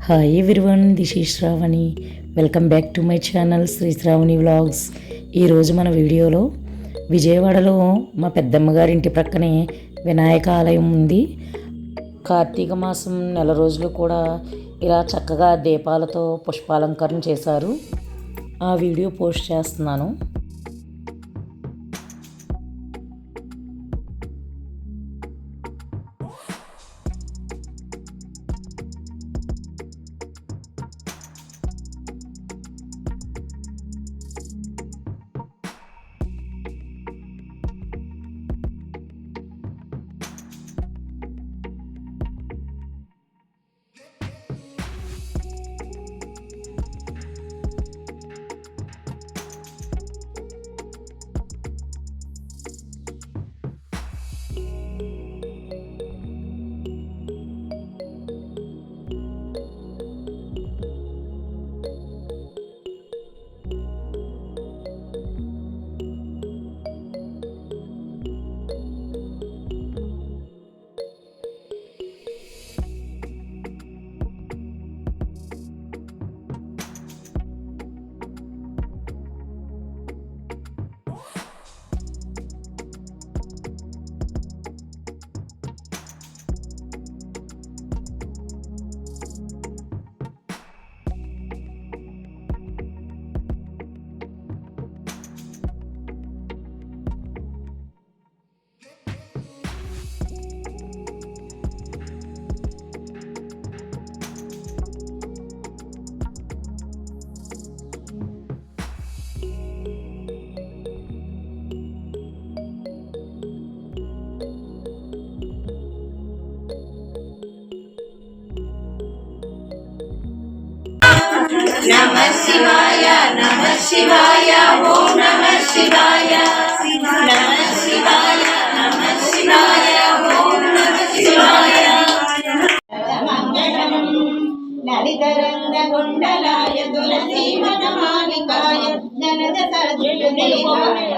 Hi everyone, this is Shravani. Welcome back to my channel Shri Shravani vlogs. ఈరోజు మన వీడియోలో విజయవాడలో మా పెద్దమ్మ గారి ఇంటి ప్రక్కనే వినాయక ఆలయం ఉంది. కార్తీక మాసం నెల రోజులు కూడా ఇలా చక్కగా దీపాలతో పుష్పాలంకరణ చేశారు. ఆ వీడియో పోస్ట్ చేస్తున్నాను. नमः शिवाय नमः शिवाय ओम नमः शिवाय नमः शिवाय नमः शिवाय ओम नमः शिवाय मंगलम ललितरंग कुंडलाय तुलसी वनमालिकाय जलद सद्गुणदेवाय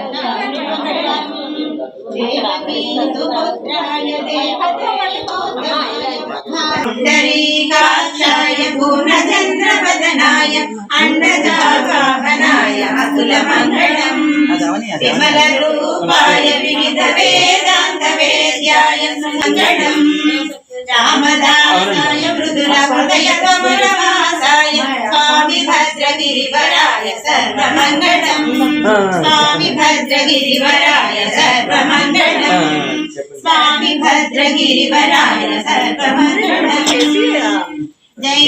देवकी सुपुत्राय देवदेवोत्तमाय पुण्डरीकाक्षाय पूर्णचन्द्रवदनाय अण्डजावाहनाय अतुलमङ्गलम् विमलरूपाय विविधवेदान्तवेद्याय सुमङ्गलम् रामदासाय मृदुलहृदयकमलवासाय स्वामी भद्रगिरिवराय सर्वमङ्गलम् स्वामी भद्रगिरिवराय सर्वमङ्गलम् स्वामी भद्रगिरिवराय सर्वमङ्गलम् जय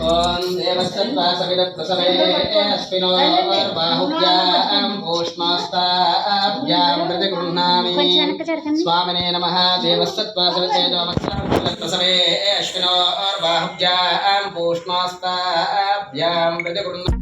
ओम देवस्तत्वासविदप्रसवे अस्मिनो बाहुभ्यां भूष्मास्ताभ्यां प्रतिगृह्णामि स्वामिने नमः देवस्तत्वासविदप्रसवे अस्मिनो बाहुभ्यां भूष्मास्ताभ्यां प्रतिगृह्णामि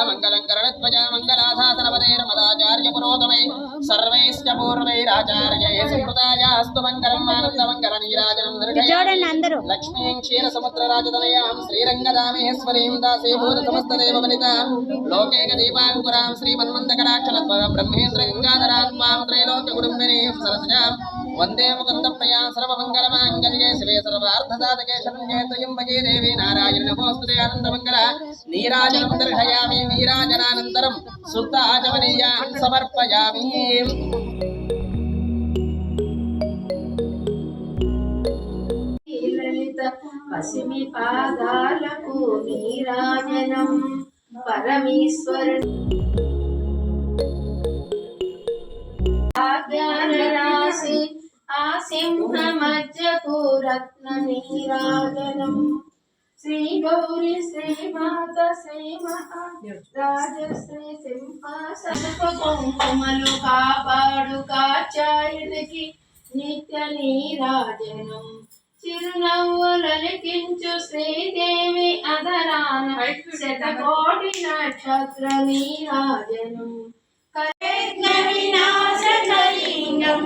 मंगलम करण ध्वजा मङ्गलाशासनपतेर्मदाचार्य पुरोगमै सर्वैश्च पूर्वैराचार्यैः सुकृतायास्तु मङ्गलम् आनन्दमङ्गलनीराजनं दर्शयामि लक्ष्मीं क्षीरसमुद्रराजतनयां श्रीरङ्गदामेश्वरीं दासीभूतसमस्तदेववनितां लोकैकदीपाङ्कुरां श्रीमन्मन्दकटाक्षलत्वं ब्रह्मेन्द्रगङ्गाधरात्मां त्रैलोक्यकुटुम्बिनीं सरसजां वन्दे मुकुन्दप्रियां सर्वमङ्गलमाङ्गल्ये शिवे सर्वार्थसाधके शरण्ये त्र्यम्बके देवी नारायणि नमोऽस्तुते आनन्दमङ्गला नीराजनं दर्शयामि नीराजनानन्तरं शुद्धाचमनीयान् समर्पयामि లలిత పసిమి పాదాలకు నీరాజనం పరమేశ్వరుని రాసి ఆ సింహ మధ్యకు రత్న నీరాజనం శ్రీ గౌరి శ్రీ మాత శ్రీ మహారాజశ్రీ సింహాసన కుంకుమలు కాపాడు కాచాయునికి నిత్య నీరాజనం చిరునవ్వులలికించు శ్రీదేవి అధరాన శతకోటి నక్షత్ర నీరాజనం వినాశకలింగం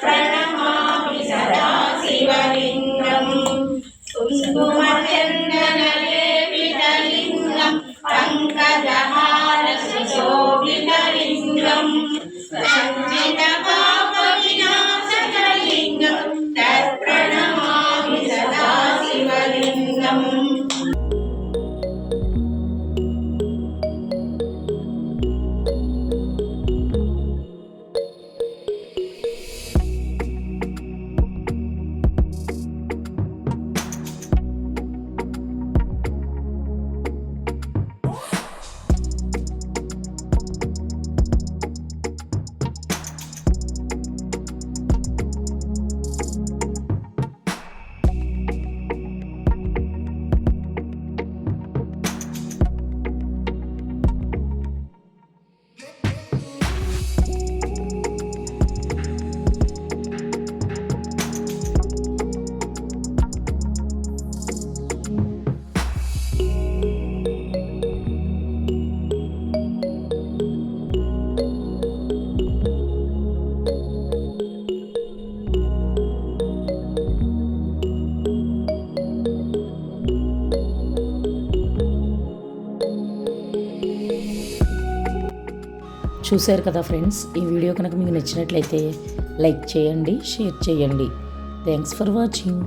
ప్రణమామి సదా శివలింగం కుంకుమచందనలేపితలింగం పంకజహార సుశోభితలింగం సంచిత పాప వినాశకలింగం ప్రణమామి సదా శివలింగం చూశారు కదా ఫ్రెండ్స్, ఈ వీడియో కనుక మీకు నచ్చినట్లయితే లైక్ చేయండి, షేర్ చేయండి. Thanks for watching.